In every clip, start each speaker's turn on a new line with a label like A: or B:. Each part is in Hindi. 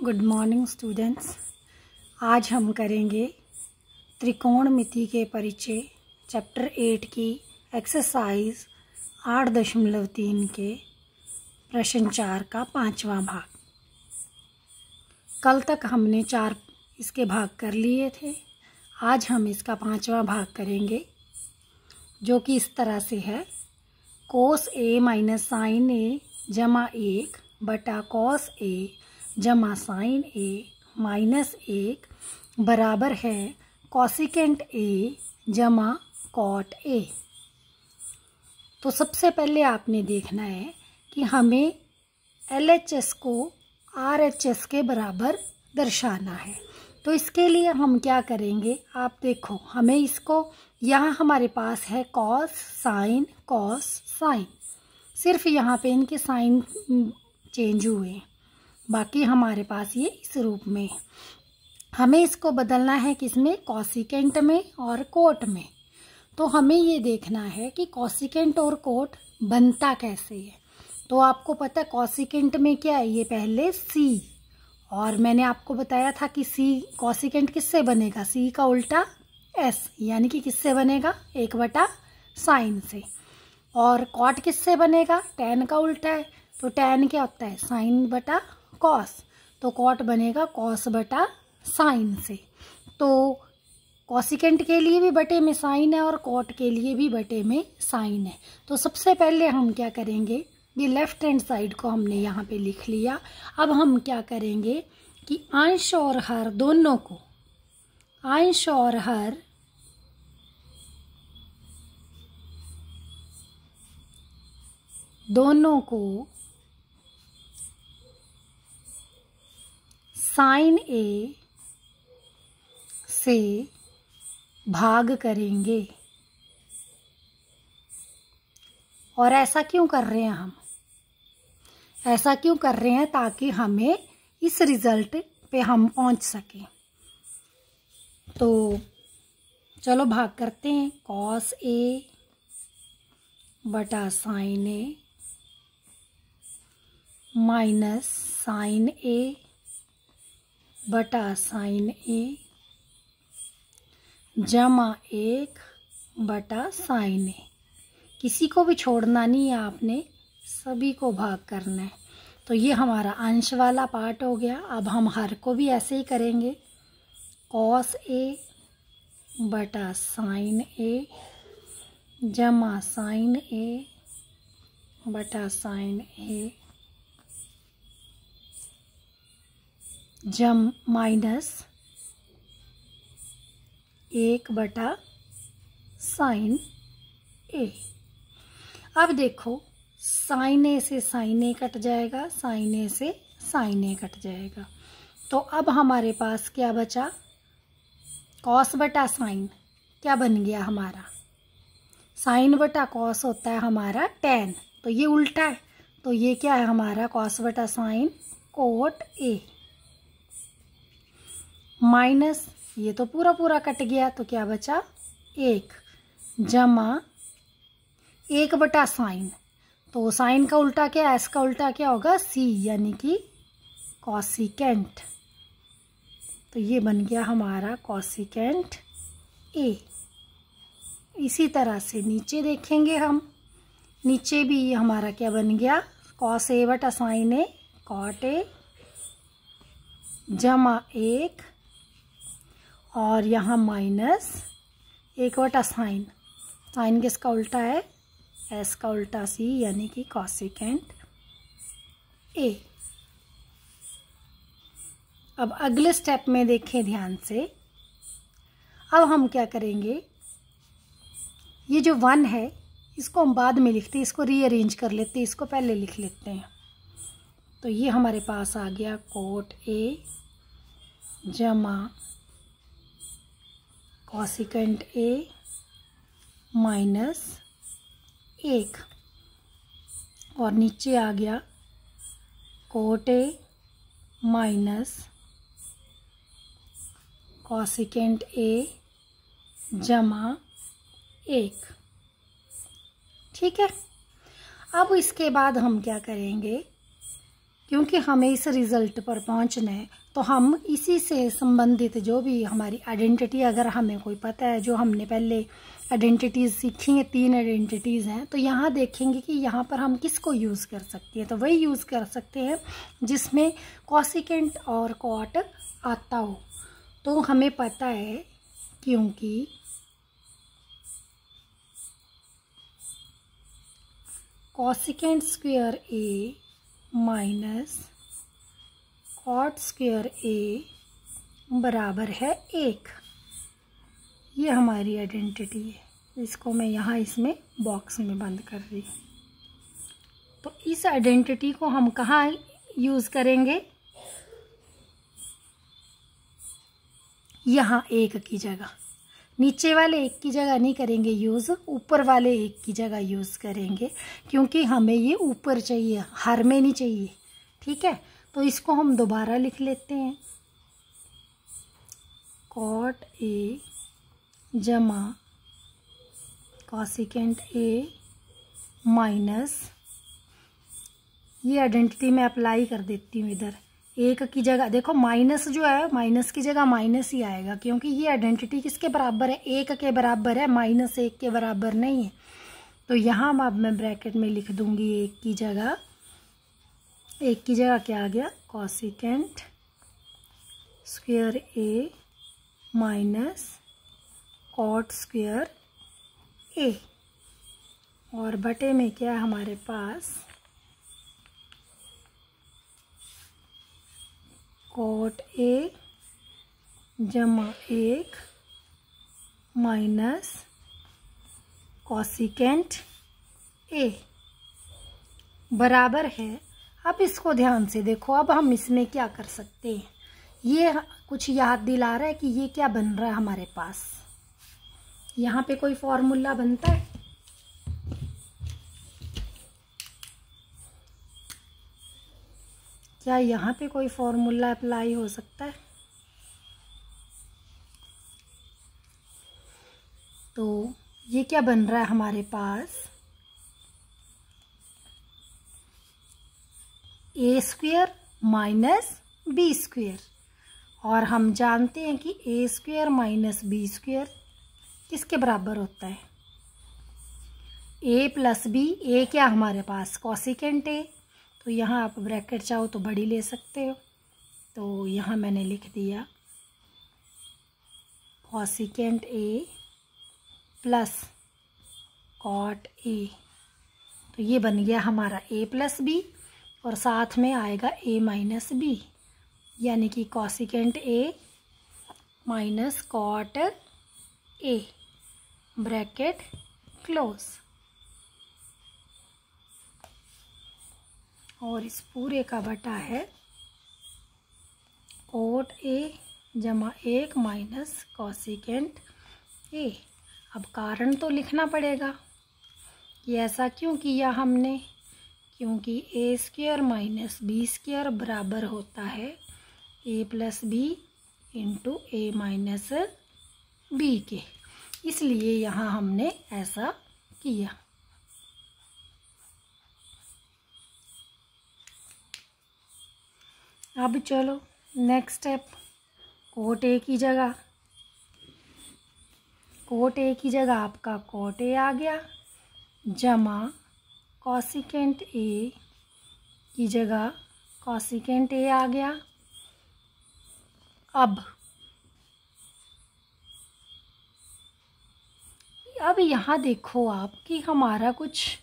A: Good morning students. आज हम करेंगे त्रिकोणमिति के परिचय चैप्टर 8 की एक्सरसाइज 8.3 के प्रश्न 4 का 5वां भाग। कल तक हमने 4 इसके भाग कर लिए थे। आज हम इसका 5वां भाग करेंगे, जो कि इस तरह से है। कोस ए माइनस साइन ए जमा 1 बटा कॉस ए जमा साइन ए माइनस 1 बराबर है कॉसिकेंट ए जमा कॉट ए। तो सबसे पहले आपने देखना है कि हमें LHS को RHS के बराबर दर्शाना है। तो इसके लिए हम क्या करेंगे, आप देखो, हमें इसको, यहाँ हमारे पास है कॉस साइन, सिर्फ यहाँ पे इनके साइन चेंज हुए, बाकी हमारे पास ये इस रूप में। हमें इसको बदलना है किसमें, कॉसिकेंट में और कोट में। तो हमें ये देखना है कि कॉसिकेंट और कोट बनता कैसे है। तो आपको पता है कॉसिकेंट में क्या है, ये पहले सी, और मैंने आपको बताया था कि सी कॉसिकेंट किससे बनेगा, सी का उल्टा एस, यानी कि किससे बनेगा, 1 साइन से। और कॉट किससे बनेगा, टैन का उल्टा है। तो टैन क्या होता है, साइन बटा कॉस, तो कॉट बनेगा कॉस बटा साइन से। तो कॉसिकेंट के लिए भी बटे में साइन है और कॉट के लिए भी बटे में साइन है। तो सबसे पहले हम क्या करेंगे, ये लेफ्ट हैंड साइड को हमने यहाँ पे लिख लिया। अब हम क्या करेंगे कि अंश और हर दोनों को, अंश और हर दोनों को साइन ए से भाग करेंगे। और ऐसा क्यों कर रहे हैं हम, ऐसा क्यों कर रहे हैं, ताकि हमें इस रिजल्ट पे हम पहुंच सकें। तो चलो भाग करते हैं। कॉस ए बटा sign A minus sine A बटा साइन ए जमा 1 बटा साइन ए। किसी को भी छोड़ना नहीं है, आपने सभी को भाग करना है। तो ये हमारा अंश वाला पार्ट हो गया। अब हम हर को भी ऐसे ही करेंगे, कॉस ए बटा साइन ए जमा साइन ए बटा साइन ए जम माइनस 1 बटा साइन ए। अब देखो, साइन ए से साइन ए कट जाएगा, साइन ए से साइन ए कट जाएगा। तो अब हमारे पास क्या बचा, कॉस बटा साइन क्या बन गया हमारा, साइन बटा कॉस होता है हमारा टैन, तो ये उल्टा है। तो ये क्या है हमारा, कॉस बटा साइन कोट ए माइनस, ये तो पूरा पूरा कट गया, तो क्या बचा 1 जमा 1 बटा साइन। तो साइन का उल्टा क्या, एस का उल्टा क्या होगा, सी, यानी कि कॉसिकेंट। तो ये बन गया हमारा कॉसिकेंट ए। इसी तरह से नीचे देखेंगे हम, नीचे भी हमारा क्या बन गया, कॉस ए बटा साइन ए कॉट ए जमा 1 और यहाँ माइनस 1 बटा साइन, साइन किसका उल्टा है, एस का उल्टा सी, यानी कि कॉसिकेंट ए। अब अगले स्टेप में देखें ध्यान से। अब हम क्या करेंगे, ये जो 1 है इसको हम बाद में लिखते हैं, इसको रीअरेंज कर लेते हैं, इसको पहले लिख लेते हैं। तो ये हमारे पास आ गया कोट ए जमा कॉसिकेंट ए माइनस 1, और नीचे आ गया cot A minus cosecant A जमा 1। ठीक है। अब इसके बाद हम क्या करेंगे क्योंकि हमें इस रिज़ल्ट पर पहुंचना है तो हम इसी से संबंधित जो भी हमारी आइडेंटिटी, अगर हमें कोई पता है, जो हमने पहले आइडेंटिटीज़ सीखी हैं, 3 आइडेंटिटीज़ हैं, तो यहाँ देखेंगे कि यहाँ पर हम किसको यूज़ कर सकते हैं। तो वही यूज़ कर सकते हैं जिसमें कॉसिकेंट और कॉट आता हो। तो हमें पता है क्योंकि cosecant square A minus cot square ए बराबर है 1। ये हमारी आइडेंटिटी है। इसको मैं यहाँ इसमें बॉक्स में बंद कर रही हूँ। तो इस आइडेंटिटी को हम कहाँ यूज़ करेंगे? यहाँ 1 की जगह, नीचे वाले 1 की जगह नहीं करेंगे यूज़, ऊपर वाले 1 की जगह यूज़ करेंगे, क्योंकि हमें ये ऊपर चाहिए, हर में नहीं चाहिए। ठीक है, तो इसको हम दोबारा लिख लेते हैं। कॉट ए जमा कॉसिकेंट ए माइनस, ये आइडेंटिटी मैं अप्लाई कर देती हूँ इधर। 1 की जगह देखो माइनस जो है, माइनस की जगह माइनस ही आएगा, क्योंकि ये आइडेंटिटी किसके बराबर है? 1 के बराबर है, -1 के बराबर नहीं है। तो यहाँ अब मैं ब्रैकेट में लिख दूंगी 1 की जगह। 1 की जगह क्या आ गया? Cosecant square A minus cot square ए, और बटे में क्या है हमारे पास? कॉट ए जमा 1 माइनस कॉसिकेंट ए बराबर है। अब इसको ध्यान से देखो, अब हम इसमें क्या कर सकते हैं? ये कुछ याद दिला रहा है कि ये क्या बन रहा है हमारे पास। यहाँ पे कोई फॉर्मूला बनता है? क्या यहाँ पे कोई फॉर्मूला अप्लाई हो सकता है? तो ये क्या बन रहा है हमारे पास? ए स्क्वायर माइनस बी स्क्वायर, और हम जानते हैं कि ए स्क्वायर माइनस बी स्क्वायर किसके बराबर होता है? ए प्लस बी। ए क्या हमारे पास? कॉसिकेंट ए। तो यहाँ आप ब्रैकेट चाहो तो बड़ी ले सकते हो, तो यहाँ मैंने लिख दिया cosecant A plus cot A. तो ये बन गया हमारा ए प्लस बी, और साथ में आएगा ए माइनस बी, यानी कि कॉसिकेंट ए माइनस कॉट ए, ब्रैकेट क्लोज। और इस पूरे का बटा है कॉट ए जमा 1 माइनस कॉसिकेंट ए। अब कारण तो लिखना पड़ेगा कि ऐसा क्यों किया हमने, क्योंकि ए स्क्वायर माइनस बी स्क्वायर बराबर होता है ए plus B into A minus B के, इसलिए यहाँ हमने ऐसा किया। अब चलो नेक्स्ट स्टेप, कॉट ए की जगह, कॉट ए की जगह आपका कॉट ए आ गया, जमा कॉसिकेंट ए की जगह कॉसिकेंट ए आ गया। अब यहाँ देखो आप कि हमारा कुछ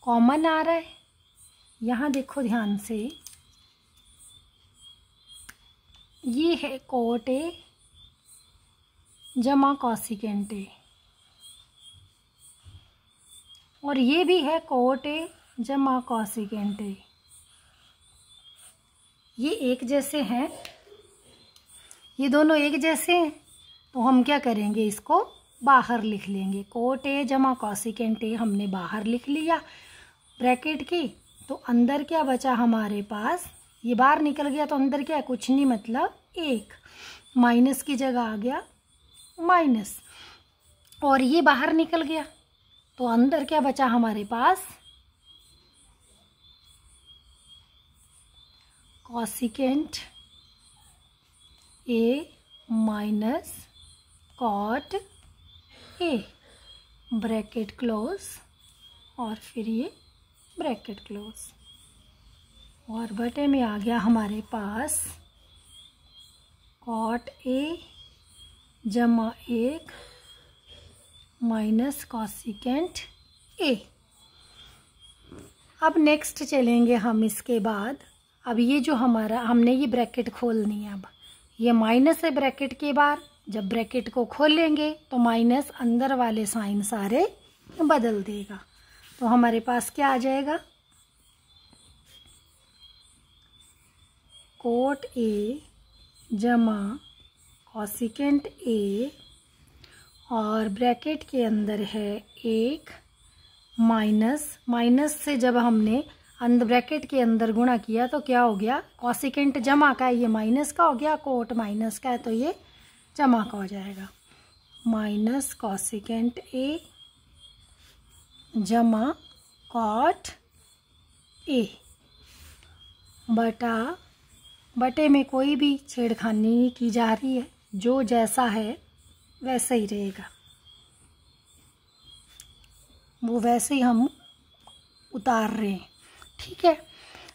A: कॉमन आ रहा है। यहाँ देखो ध्यान से, ये है कॉट ए जमा कॉसिकेंट ए, और ये भी है कॉट ए जमा कॉसिकेंट ए। ये एक जैसे हैं, ये दोनों एक जैसे हैं, तो हम क्या करेंगे? इसको बाहर लिख लेंगे। कॉट ए जमा कॉसिकेंट ए हमने बाहर लिख लिया ब्रैकेट की, तो अंदर क्या बचा हमारे पास? ये बाहर निकल गया तो अंदर क्या है? कुछ नहीं, मतलब 1 माइनस की जगह आ गया माइनस, और ये बाहर निकल गया तो अंदर क्या बचा हमारे पास? कॉसिकेंट ए माइनस कॉट ए, ब्रैकेट क्लोज और फिर ये ब्रैकेट क्लोज, और बटे में आ गया हमारे पास कॉट ए जमा 1 माइनस कॉसिकेंट ए। अब नेक्स्ट चलेंगे हम इसके बाद। अब ये जो हमारा हमने ये ब्रैकेट खोलनी है, अब ये माइनस है ब्रैकेट के बाहर, जब ब्रैकेट को खोलेंगे तो माइनस अंदर वाले साइन सारे बदल देगा। तो हमारे पास क्या आ जाएगा, कोट ए जमा कॉसिकेंट ए और ब्रैकेट के अंदर है 1 माइनस से जब हमने अंदर ब्रैकेट के अंदर गुणा किया तो क्या हो गया, कॉसिकेंट जमा का है, ये माइनस का हो गया, कोट माइनस का है तो ये जमा का हो जाएगा। माइनस कॉसिकेंट ए जमा कॉट ए बटे में कोई भी छेड़खानी नहीं की जा रही है, जो जैसा है वैसा ही रहेगा, वो वैसे ही हम उतार रहे हैं। ठीक है,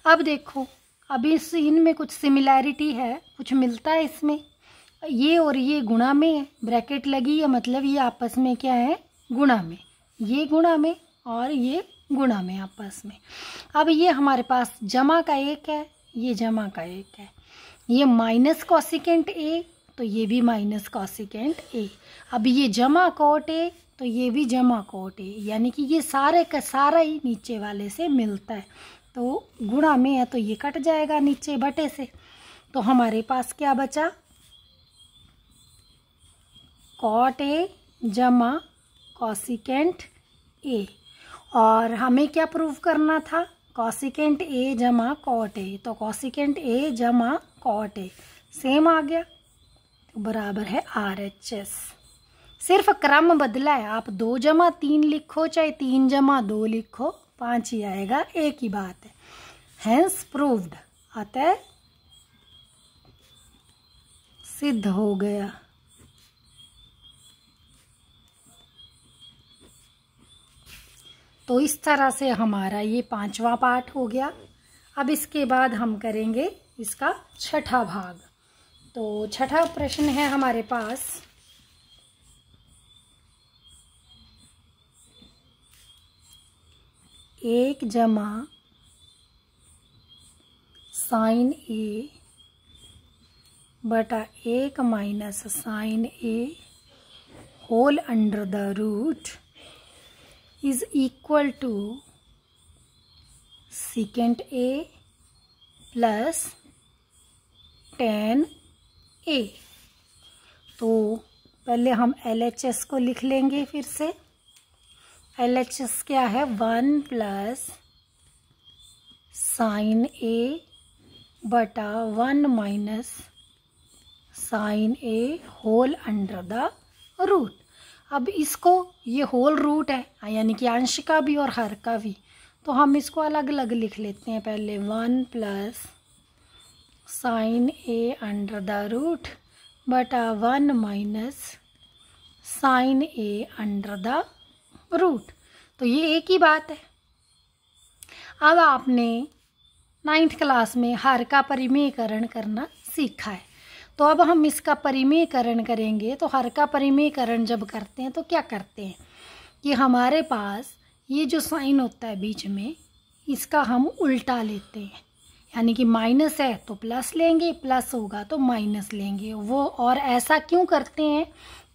A: अब देखो, अभी इनमें कुछ सिमिलैरिटी है, कुछ मिलता है इसमें, ये और ये गुणा में है, ब्रैकेट लगी है मतलब ये आपस में क्या है, गुणा में, ये गुणा में और ये गुणा में आपस में। अब ये हमारे पास जमा का 1 है, ये जमा का 1 है, ये माइनस कॉसिकेंट ए तो ये भी माइनस कॉसिकेंट ए। अब ये जमा कोट ए तो ये भी जमा कोट ए, यानी कि ये सारे का सारा ही नीचे वाले से मिलता है, तो गुणा में है तो ये कट जाएगा नीचे बटे से। तो हमारे पास क्या बचा, कॉट ए जमा कॉसिकेंट ए, और हमें क्या प्रूव करना था, कॉसिकेंट ए जमा कॉट ए, तो कॉसिकेंट ए जमा कॉट ए सेम आ गया, तो बराबर है RHS। सिर्फ क्रम बदला है, आप 2 जमा 3 लिखो चाहे 3 जमा 2 लिखो 5 ही आएगा, एक ही बात है। हैंस प्रूव्ड, अतः सिद्ध हो गया। तो इस तरह से हमारा ये 5वां पार्ट हो गया। अब इसके बाद हम करेंगे इसका 6ठा भाग। तो 6ठा प्रश्न है हमारे पास, एक जमा साइन ए बटा 1 minus sine A whole under the root is equal to secant a plus tan a। तो पहले हम LHS को लिख लेंगे फिर से। LHS क्या है, 1 प्लस साइन ए बटा 1 minus sine A whole under the root. अब इसको, ये होल रूट है यानी कि अंश का भी और हर का भी, तो हम इसको अलग अलग लिख लेते हैं। पहले 1 plus sine A under the root बटा 1 minus sine A under the root, तो ये एक ही बात है। अब आपने 9th क्लास में हर का परिमेयकरण करना सीखा है, तो अब हम इसका परिमेयकरण करेंगे। तो हर का परिमेयकरण जब करते हैं तो क्या करते हैं कि हमारे पास ये जो साइन होता है बीच में, इसका हम उल्टा लेते हैं, यानी कि माइनस है तो प्लस लेंगे, प्लस होगा तो माइनस लेंगे वो। और ऐसा क्यों करते हैं,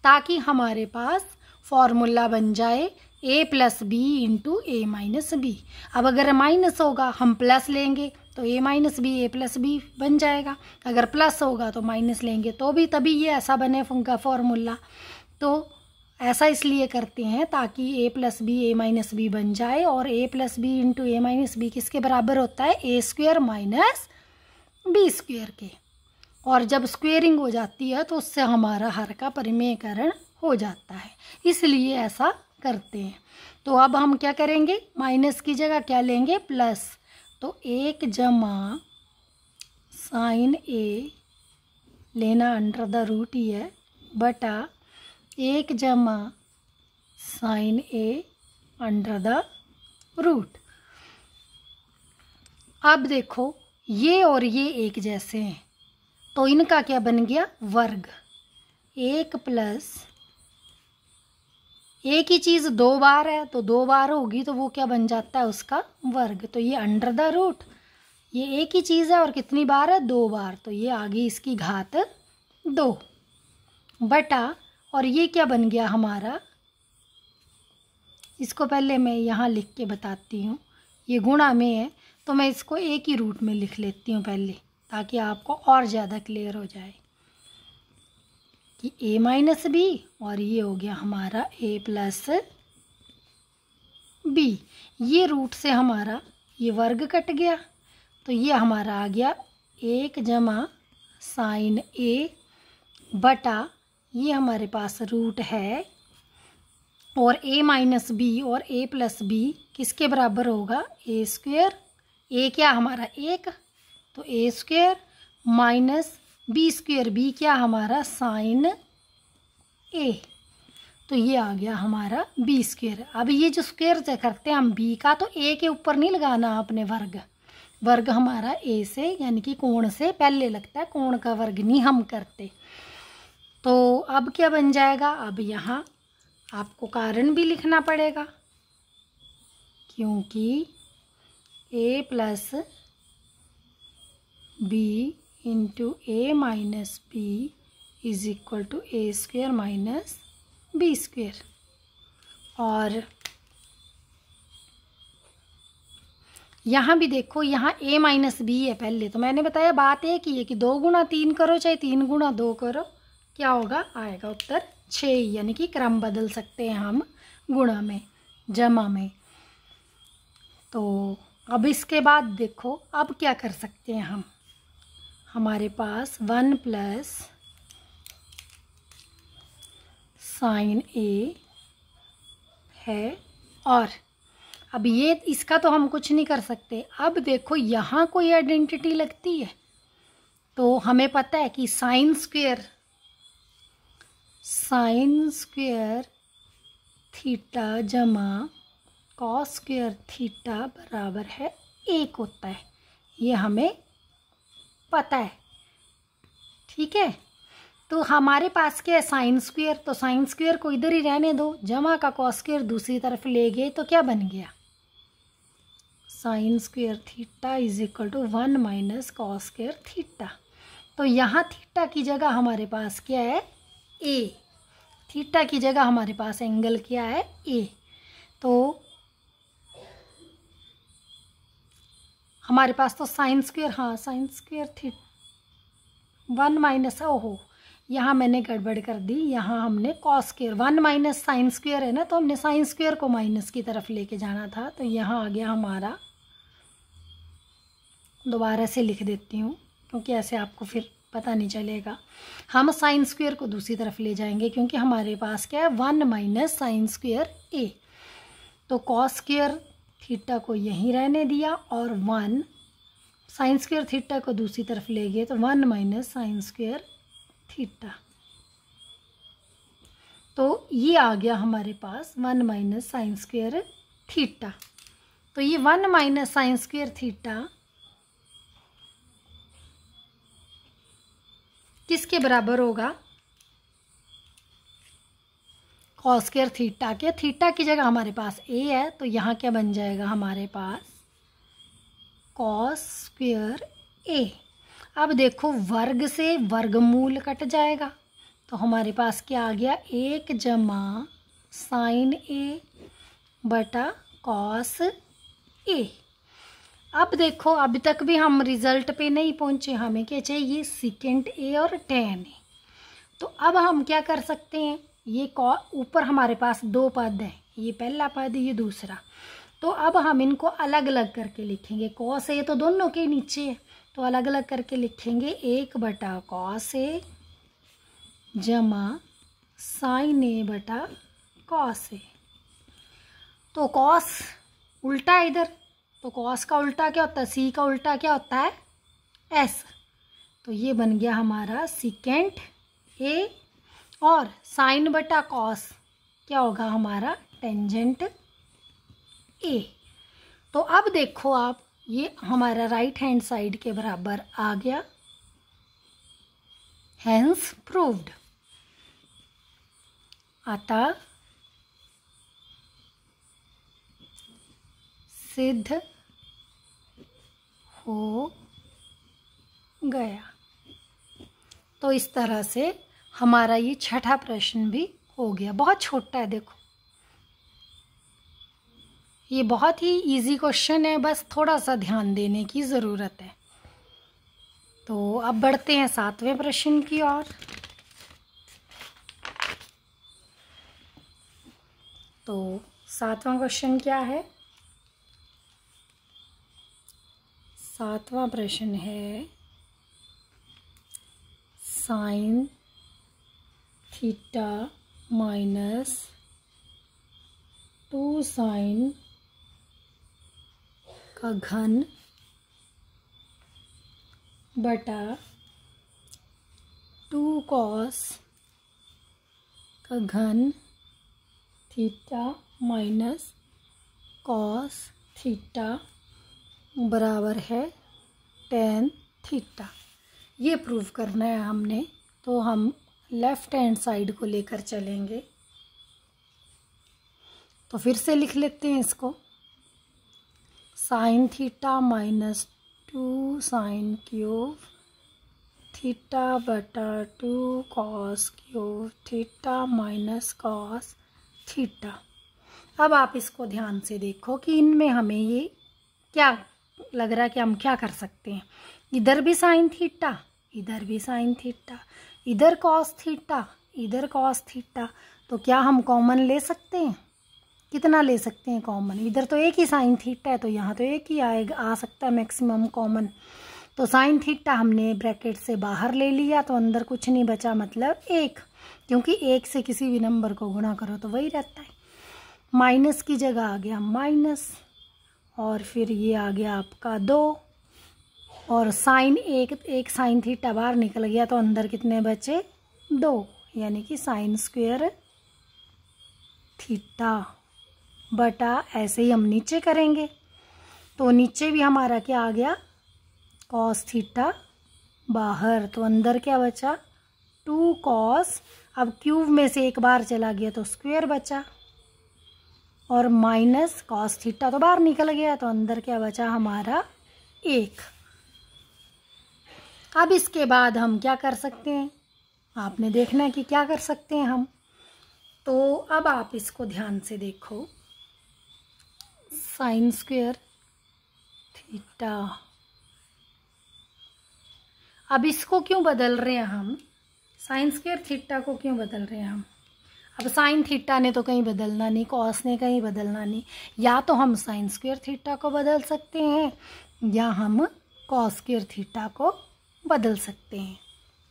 A: ताकि हमारे पास फॉर्मूला बन जाए a plus B into A minus B. अब अगर माइनस होगा हम प्लस लेंगे तो a minus B A plus B बन जाएगा, अगर प्लस होगा तो माइनस लेंगे तो भी तभी ये ऐसा बने उनका फॉर्मूला। तो ऐसा इसलिए करते हैं ताकि a plus B A minus B बन जाए, और a plus B into A minus B किसके बराबर होता है, a square minus B square के। और जब स्क्वेयरिंग हो जाती है तो उससे हमारा हर का परिमेयकरण हो जाता है, इसलिए ऐसा करते हैं। तो अब हम क्या करेंगे, माइनस की जगह क्या लेंगे, प्लस। तो 1 जमा साइन ए लेना अंडर द रूट ही है बटा 1 जमा sine A under the root. अब देखो ये और ये एक जैसे हैं तो इनका क्या बन गया, वर्ग। 1 प्लस एक ही चीज़ 2 बार है तो 2 बार होगी तो वो क्या बन जाता है, उसका वर्ग। तो ये अंडर द रूट, ये एक ही चीज़ है और कितनी बार है, 2 बार, तो ये आ गई इसकी घात 2 बटा, और ये क्या बन गया हमारा, इसको पहले मैं यहाँ लिख के बताती हूँ, ये गुणा में है तो मैं इसको एक ही रूट में लिख लेती हूँ पहले, ताकि आपको और ज़्यादा क्लियर हो जाए कि a माइनस बी, और ये हो गया हमारा a प्लस बी। ये रूट से हमारा ये वर्ग कट गया तो ये हमारा आ गया 1 जमा साइन a बटा, ये हमारे पास रूट है, और a माइनस बी और a प्लस बी किसके बराबर होगा, a स्क्वेयर। a क्या हमारा 1, तो a square minus B square, बी क्या हमारा साइन a, तो ये आ गया हमारा बी स्क्वेयर। अब ये जो स्क्वेयर करते हैं हम b का, तो a के ऊपर नहीं लगाना आपने वर्ग, वर्ग हमारा a से यानी कि कोण से पहले लगता है, कोण का वर्ग नहीं हम करते। तो अब क्या बन जाएगा, अब यहाँ आपको कारण भी लिखना पड़ेगा, क्योंकि a plus B into A minus B is equal to A square minus B square. और यहाँ भी देखो, यहाँ a माइनस बी है पहले, तो मैंने बताया बात एक ही है कि 2 गुणा 3 करो चाहे 3 गुणा 2 करो, क्या होगा, आएगा उत्तर 6, यानी कि क्रम बदल सकते हैं हम गुणा में जमा में। तो अब इसके बाद देखो अब क्या कर सकते हैं हम, हमारे पास 1 प्लस साइन ए है, और अब ये इसका तो हम कुछ नहीं कर सकते। अब देखो यहाँ कोई आइडेंटिटी लगती है, तो हमें पता है कि साइन स्क्वेयर थीटा जमा कॉस स्क्वेयर थीटा बराबर है 1 होता है, ये हमें पता है, ठीक है। तो हमारे पास क्या है, साइन स्क्वेयर, तो साइन स्क्वेयर को इधर ही रहने दो, जमा का कॉस स्क्वेयर दूसरी तरफ ले गए तो क्या बन गया, sine square theta is equal to 1 minus cos square theta. तो यहाँ थीटा की जगह हमारे पास क्या है, a, थीटा की जगह हमारे पास एंगल क्या है, a। तो हमारे पास तो साइन स्क्वेयर, हाँ साइन स्क्वेयर थी 1 माइनस, ओहो यहाँ मैंने गड़बड़ कर दी, यहाँ हमने cos square 1 minus sine square है ना, तो हमने साइन स्क्वेयर को माइनस की तरफ लेके जाना था, तो यहाँ आ गया हमारा, दोबारा से लिख देती हूँ क्योंकि ऐसे आपको फिर पता नहीं चलेगा। हम साइन स्क्वेयर को दूसरी तरफ ले जाएंगे क्योंकि हमारे पास क्या है 1 माइनस साइन स्क्वेयर a, तो कॉस स्क्वेयर थीटा को यहीं रहने दिया और 1 साइन स्क्वेयर थीटा को दूसरी तरफ ले गए, तो 1 माइनस साइन स्क्वेयर थीटा, तो ये आ गया हमारे पास 1 माइनस साइन स्क्वेयर थीटा। तो ये 1 माइनस साइन स्क्वेयर थीटा किसके बराबर होगा, कॉस स्क्वेयर थीटा के। थीटा की जगह हमारे पास a है, तो यहाँ क्या बन जाएगा हमारे पास कॉस स्क्वेयर a। अब देखो वर्ग से वर्गमूल कट जाएगा, तो हमारे पास क्या आ गया, 1 जमा साइन a बटा कॉस a। अब देखो अभी तक भी हम रिजल्ट पे नहीं पहुँचे, हमें क्या चाहिए, सीकेंट a और tan a। तो अब हम क्या कर सकते हैं, ये ऊपर हमारे पास 2 पद हैं, ये पहला पद ये दूसरा, तो अब हम इनको अलग अलग करके लिखेंगे। कॉस ए तो दोनों के नीचे है, तो अलग अलग करके लिखेंगे, 1 बटा कॉस ए जमा साइन ए बटा कॉस ए। तो कॉस उल्टा है इधर, तो कॉस का उल्टा क्या होता है, सी का उल्टा क्या होता है, एस, तो ये बन गया हमारा सीकेंट ए, और साइन बटा कॉस क्या होगा हमारा टेंजेंट ए। तो अब देखो आप, ये हमारा राइट हैंड साइड के बराबर आ गया, हैंस प्रूव्ड। अतः सिद्ध हो गया। तो इस तरह से हमारा ये छठा प्रश्न भी हो गया। बहुत छोटा है, देखो ये बहुत ही इजी क्वेश्चन है, बस थोड़ा सा ध्यान देने की ज़रूरत है। तो अब बढ़ते हैं 7वें प्रश्न की ओर। तो 7वां क्वेश्चन क्या है? 7वां प्रश्न है साइन थीटा माइनस 2 साइन का घन बटा 2 कॉस का घन थीटा माइनस कॉस थीटा बराबर है tan थीटा। ये प्रूव करना है हमने, तो हम लेफ्ट हैंड साइड को लेकर चलेंगे। तो फिर से लिख लेते हैं इसको, sine theta minus 2 sine cube theta बटा 2 cos cube theta minus cos theta. अब आप इसको ध्यान से देखो कि इनमें हमें ये क्या लग रहा है कि हम क्या कर सकते हैं। इधर भी साइन थीटा, इधर भी साइन थीटा, इधर कॉस थीटा, इधर कॉस थीटा। तो क्या हम कॉमन ले सकते हैं? कितना ले सकते हैं कॉमन? इधर तो एक ही साइन थीटा है, तो यहाँ तो एक ही आएगा, आ सकता है मैक्सिमम कॉमन। तो साइन थीटा हमने ब्रैकेट से बाहर ले लिया, तो अंदर कुछ नहीं बचा, मतलब 1, क्योंकि 1 से किसी भी नंबर को गुणा करो तो वही रहता है। माइनस की जगह आ गया माइनस, और फिर ये आ गया आपका 2, और साइन एक साइन थीटा बाहर निकल गया, तो अंदर कितने बचे? 2, यानी कि साइन स्क्वायर थीटा बटा, ऐसे ही हम नीचे करेंगे। तो नीचे भी हमारा क्या आ गया? कॉस थीटा बाहर, तो अंदर क्या बचा? 2 कॉस। अब क्यूब में से एक बार चला गया तो स्क्वायर बचा, और माइनस कॉस थीटा तो बाहर निकल गया, तो अंदर क्या बचा हमारा? 1। अब इसके बाद हम क्या कर सकते हैं? आपने देखना है कि क्या कर सकते हैं हम। तो अब आप इसको ध्यान से देखो, साइन स्क्वायर थीटा। अब इसको क्यों बदल रहे हैं हम? साइन स्क्वायर थीटा को क्यों बदल रहे हैं हम? अब साइन थीटा ने तो कहीं बदलना नहीं, कॉस ने कहीं बदलना नहीं। या तो हम साइन स्क्वायर थीटा को बदल सकते हैं, या हम कॉस स्क्वायर थीटा को बदल सकते हैं।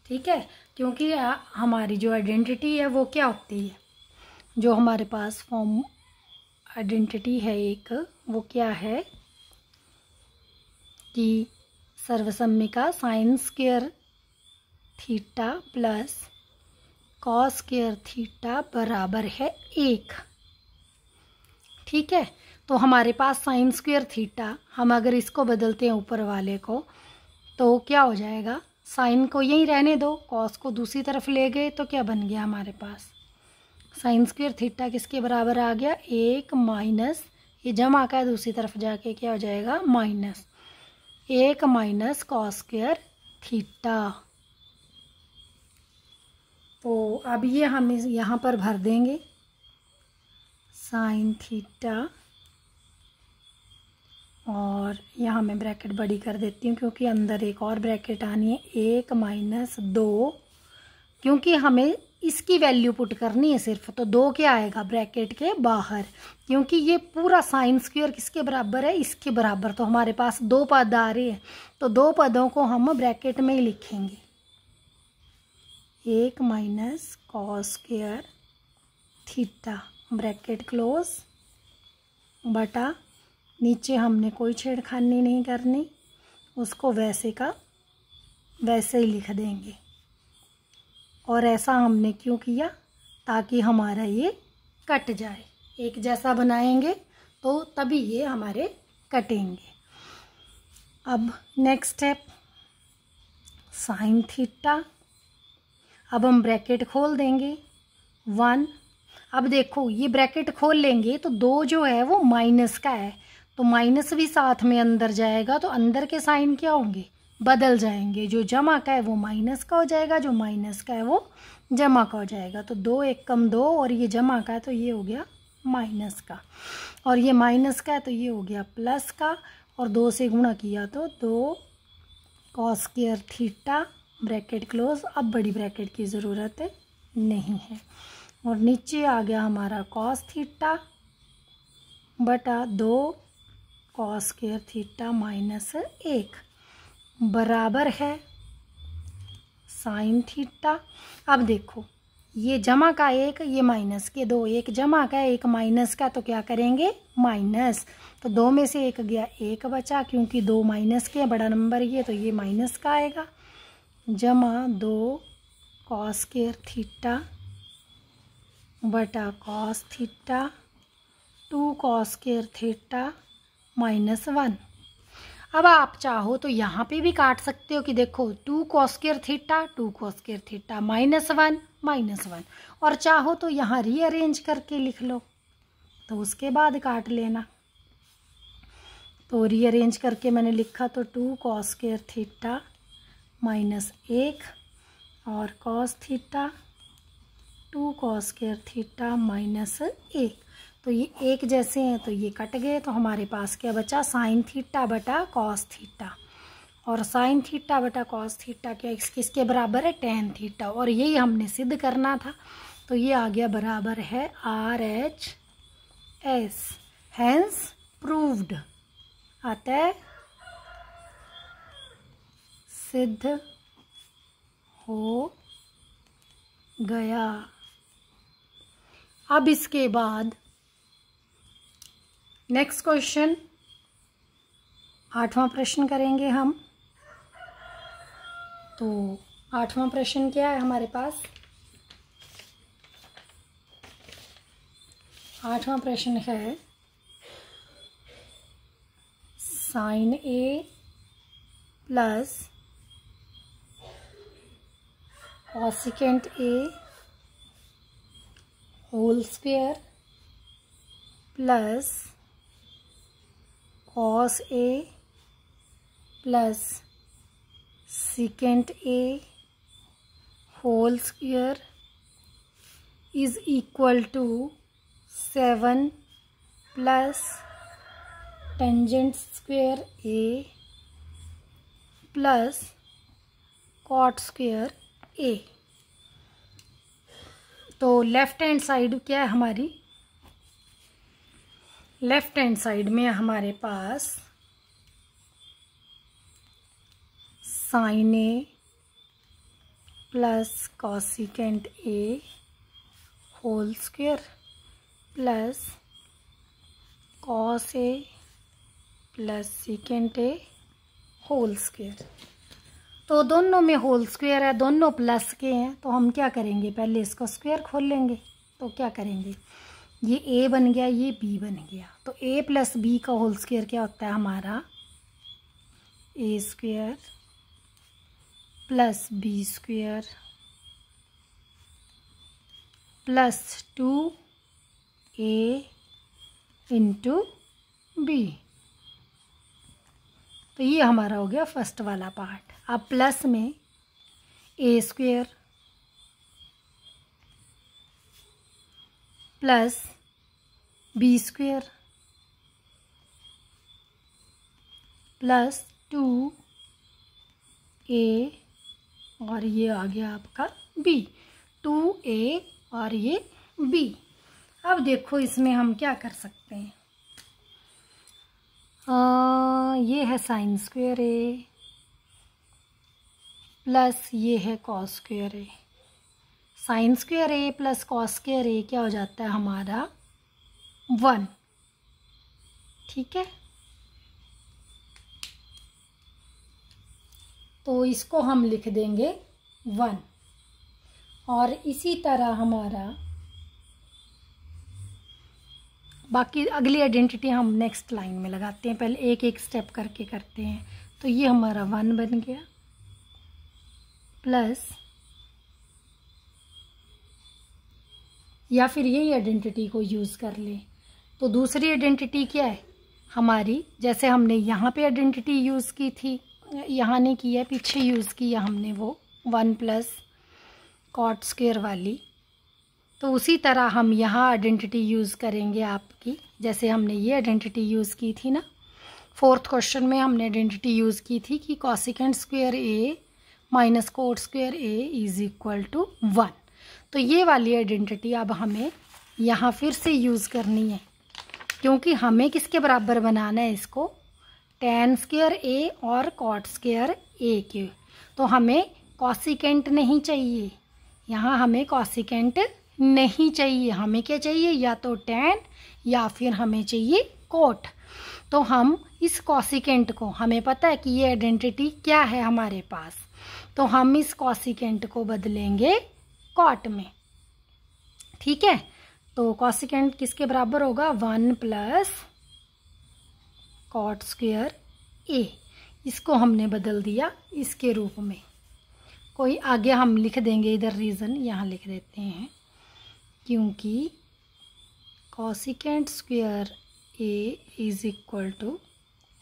A: ठीक है, क्योंकि हमारी जो आइडेंटिटी है वो क्या होती है, जो हमारे पास फॉर्म आइडेंटिटी है एक, वो क्या है कि सर्वसम्मिका sine square theta plus cos square theta बराबर है 1। ठीक है, तो हमारे पास साइन स्क्वायर थीटा, हम अगर इसको बदलते हैं ऊपर वाले को, तो क्या हो जाएगा? साइन को यहीं रहने दो, कॉस को दूसरी तरफ ले गए, तो क्या बन गया हमारे पास? साइन स्क्वायर थीटा किसके बराबर आ गया? 1 माइनस, ये जमा का दूसरी तरफ जाके क्या हो जाएगा? Minus 1 minus cos square theta. तो अब ये हम यहाँ पर भर देंगे, साइन थीटा, और यहाँ मैं ब्रैकेट बड़ी कर देती हूँ क्योंकि अंदर एक और ब्रैकेट आनी है, 1 माइनस 2, क्योंकि हमें इसकी वैल्यू पुट करनी है सिर्फ, तो 2 क्या आएगा ब्रैकेट के बाहर, क्योंकि ये पूरा साइन स्क्वायर किसके बराबर है? इसके बराबर। तो हमारे पास 2 पद आ रहे हैं, तो 2 पदों को हम ब्रैकेट में ही लिखेंगे, 1 minus cos square theta bracket close बटा, नीचे हमने कोई छेड़खानी नहीं करनी, उसको वैसे का वैसे ही लिख देंगे। और ऐसा हमने क्यों किया? ताकि हमारा ये कट जाए। एक जैसा बनाएंगे तो तभी ये हमारे कटेंगे। अब नेक्स्ट स्टेप साइन थीटा। अब हम ब्रैकेट खोल देंगे 1। अब देखो ये ब्रैकेट खोल लेंगे तो 2 जो है वो माइनस का है, तो माइनस भी साथ में अंदर जाएगा, तो अंदर के साइन क्या होंगे? बदल जाएंगे। जो जमा का है वो माइनस का हो जाएगा, जो माइनस का है वो जमा का हो जाएगा। तो 2 1 कम 2 और ये जमा का है तो ये हो गया माइनस का, और ये माइनस का है तो ये हो गया प्लस का, और 2 से गुणा किया तो 2 cos square theta bracket close. अब बड़ी ब्रैकेट की ज़रूरत नहीं है। और नीचे आ गया हमारा कॉस थीटा बटा 2 कॉस स्क्वायर थीटा माइनस 1 बराबर है साइन थीटा। अब देखो ये जमा का 1, ये माइनस के 2, एक जमा का 1 माइनस का, तो क्या करेंगे? माइनस। तो 2 में से 1 गया, 1 बचा, क्योंकि 2 माइनस के बड़ा नंबर ये, तो ये माइनस का आएगा। जमा 2 कॉस स्क्वायर थीटा बटा cos theta 2 cos square theta minus 1। अब आप चाहो तो यहाँ पे भी काट सकते हो कि देखो 2 cos square theta 2 cos square theta minus 1, और चाहो तो यहाँ रीअरेंज करके लिख लो, तो उसके बाद काट लेना। तो रीअरेंज करके मैंने लिखा तो 2 कॉस स्क्वायर थीटा माइनस 1 और cos theta 2 cos square theta minus 1। तो ये एक जैसे हैं तो ये कट गए, तो हमारे पास क्या बचा? साइन थीटा बटा कॉस थीटा। और साइन थीटा बटा कॉस थीटा क्या किसके बराबर है? Tan theta. और यही हमने सिद्ध करना था, तो ये आ गया बराबर है RHS, हैंस प्रूव्ड, अतः सिद्ध हो गया। अब इसके बाद नेक्स्ट क्वेश्चन 8वां प्रश्न करेंगे हम। तो 8वां प्रश्न क्या है हमारे पास? 8वां प्रश्न है sine A plus cosecant A whole square plus cos A plus secant A whole square is equal to 7 plus tangent square A plus cot square A। तो लेफ्ट हैंड साइड क्या है हमारी? लेफ्ट हैंड साइड में हमारे पास sine A plus cosecant A whole square plus cos A plus secant A whole square. तो दोनों में होल स्क्वायर है, दोनों प्लस के हैं, तो हम क्या करेंगे? पहले इसको स्क्वायर खोल लेंगे। तो क्या करेंगे? ये A बन गया, ये B बन गया, तो A प्लस B का होल स्क्वायर क्या होता है हमारा? A square plus B square plus 2A into B। तो ये हमारा हो गया फर्स्ट वाला पार्ट। अब प्लस में A square plus B square plus 2A और ये आ गया आपका B, 2A और ये B। अब देखो इसमें हम क्या कर सकते हैं? ये है साइन स्क्वायर A प्लस ये है cos square A। Sine square A plus cos square A क्या हो जाता है हमारा? 1। ठीक है, तो इसको हम लिख देंगे 1। और इसी तरह हमारा बाकी अगली आइडेंटिटी हम नेक्स्ट लाइन में लगाते हैं। पहले एक एक स्टेप करके करते हैं। तो ये हमारा 1 बन गया, प्लस, या फिर यही आइडेंटिटी को यूज़ कर लें। तो दूसरी आइडेंटिटी क्या है हमारी, जैसे हमने यहाँ पे आइडेंटिटी यूज़ की थी, यहाँ नहीं किया, पीछे यूज़ किया हमने वो 1 प्लस कॉट स्क्वायर वाली। तो उसी तरह हम यहाँ आइडेंटिटी यूज़ करेंगे आपकी, जैसे हमने ये आइडेंटिटी यूज़ की थी ना। 4th क्वेश्चन में हमने आइडेंटिटी यूज़ की थी कि cosecant square A minus cot square A is equal to 1। तो ये वाली आइडेंटिटी अब हमें यहाँ फिर से यूज़ करनी है, क्योंकि हमें किसके बराबर बनाना है इसको, tan स्क्वायर ए और कॉट स्क्वायर ए के। तो हमें कॉसिकेंट नहीं चाहिए, यहाँ हमें कॉसिकेंट नहीं चाहिए, हमें क्या चाहिए, या तो tan या फिर हमें चाहिए कोट। तो हम इस कॉसिकेंट को, हमें पता है कि ये आइडेंटिटी क्या है हमारे पास, तो हम इस कॉसिकेंट को बदलेंगे कॉट में। ठीक है, तो कॉसिकेंट किसके बराबर होगा, 1 प्लस कॉट स्क्वायर ए। इसको हमने बदल दिया इसके रूप में। कोई आगे हम लिख देंगे, इधर रीज़न यहाँ लिख देते हैं, क्योंकि cosecant square A is equal to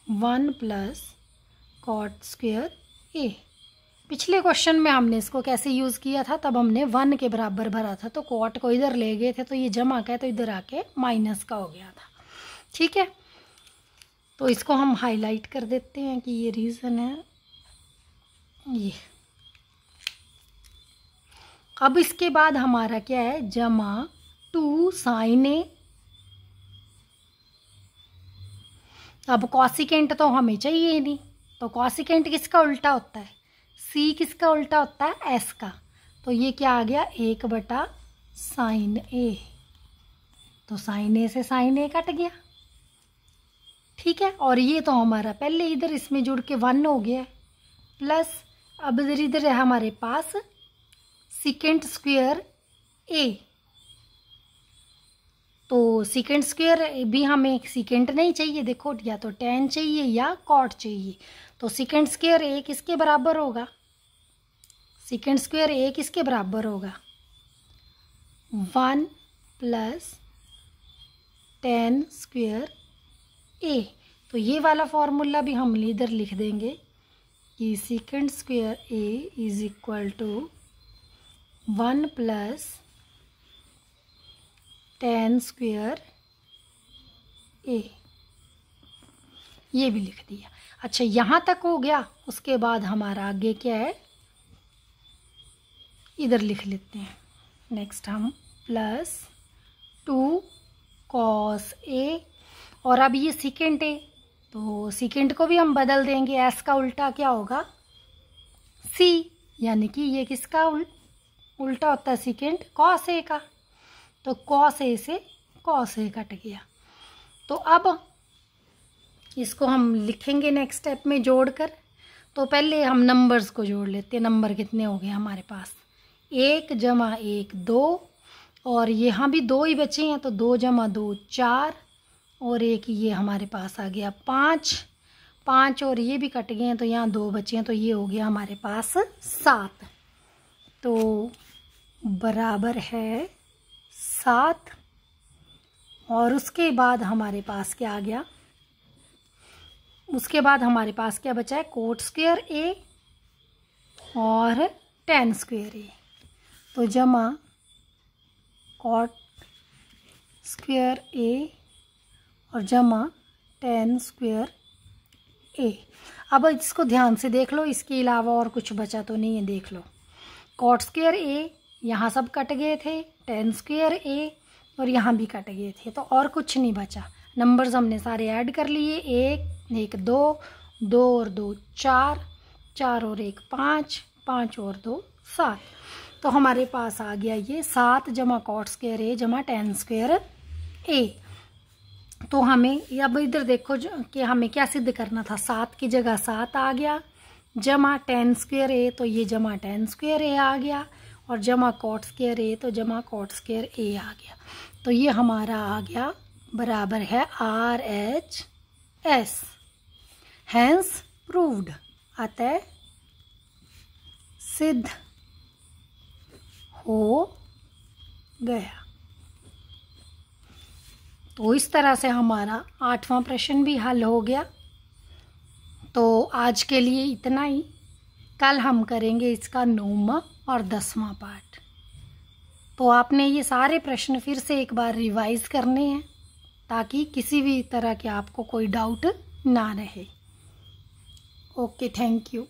A: 1 plus cot square a. पिछले क्वेश्चन में हमने इसको कैसे यूज़ किया था, तब हमने 1 के बराबर भरा था, तो कॉट को इधर ले गए थे, तो ये जमा का है, तो इधर आके माइनस का हो गया था। ठीक है, तो इसको हम हाईलाइट कर देते हैं कि ये रीज़न है ये। अब इसके बाद हमारा क्या है, जमा 2 साइन ए। अब कॉसिकेंट तो हमें चाहिए ही नहीं, तो कॉसिकेंट किसका उल्टा होता है, सी किसका उल्टा होता है, एस का। तो ये क्या आ गया, 1/साइन ए। तो साइन ए से साइन ए कट गया। ठीक है, और ये तो हमारा पहले इधर इसमें जुड़ के 1 हो गया, प्लस अब इधर है हमारे पास सेकेंड स्क्वायर ए। तो सेकेंड स्क्वायर भी हमें सेकेंड नहीं चाहिए, देखो, या तो tan चाहिए या कॉट चाहिए। तो सेकेंड स्क्वायर ए किसके बराबर होगा, सेकेंड स्क्वायर ए किसके बराबर होगा, 1 प्लस tan स्क्वायर ए। तो ये वाला फॉर्मूला भी हम इधर लिख देंगे कि second square A is equal to 1 plus tan square a. ये भी लिख दिया। अच्छा, यहाँ तक हो गया। उसके बाद हमारा आगे क्या है, इधर लिख लेते हैं। नेक्स्ट हम प्लस 2 कॉस ए, और अब ये सेकेंड ए, तो सेकेंड को भी हम बदल देंगे, एस का उल्टा क्या होगा, सी, यानी कि ये किसका उल्टा होता है, सेकेंड कॉस ए का। तो कॉस ए से कॉस ए कट गया। तो अब इसको हम लिखेंगे नेक्स्ट स्टेप में जोड़कर। तो पहले हम नंबर्स को जोड़ लेते हैं। नंबर कितने हो गए हमारे पास, 1 जमा 1 2, और यहाँ भी 2 ही बचे हैं, तो 2 जमा 2 4, और एक ये हमारे पास आ गया 5, और ये भी कट गए हैं, तो यहाँ 2 बचे हैं, तो ये हो गया हमारे पास 7। तो बराबर है 7। और उसके बाद हमारे पास क्या आ गया, उसके बाद हमारे पास क्या बचा है, कोट स्क्वायर ए और tan स्क्वायर ए। तो जमा कॉट स्क्वायर ए और जमा tan स्क्वायर ए। अब इसको ध्यान से देख लो, इसके अलावा और कुछ बचा तो नहीं है, देख लो। कॉट स्क्वायर ए यहाँ सब कट गए थे, tan स्क्वायर ए और यहाँ भी कट गए थे, तो और कुछ नहीं बचा। नंबर्स हमने सारे ऐड कर लिए, 1 2 2 और 2 4, 4 और 1 5, 5 और 2 7। तो हमारे पास आ गया ये 7 जमा कॉट स्क्वायर ए जमा tan स्क्वायर ए। तो हमें अब इधर देखो कि हमें क्या सिद्ध करना था, 7 की जगह 7 आ गया, जमा tan स्क्वायर ए, तो ये जमा tan स्क्वायर ए आ गया, और जमा cot स्क्वायर ए, तो जमा cot स्क्वायर ए आ गया। तो ये हमारा आ गया बराबर है RHS। हैंस प्रूव्ड, अतः सिद्ध हो गया। तो इस तरह से हमारा 8वां प्रश्न भी हल हो गया। तो आज के लिए इतना ही। कल हम करेंगे इसका 9वां और 10वां पार्ट। तो आपने ये सारे प्रश्न फिर से एक बार रिवाइज करने हैं ताकि किसी भी तरह के आपको कोई डाउट ना रहे। Okay, thank you.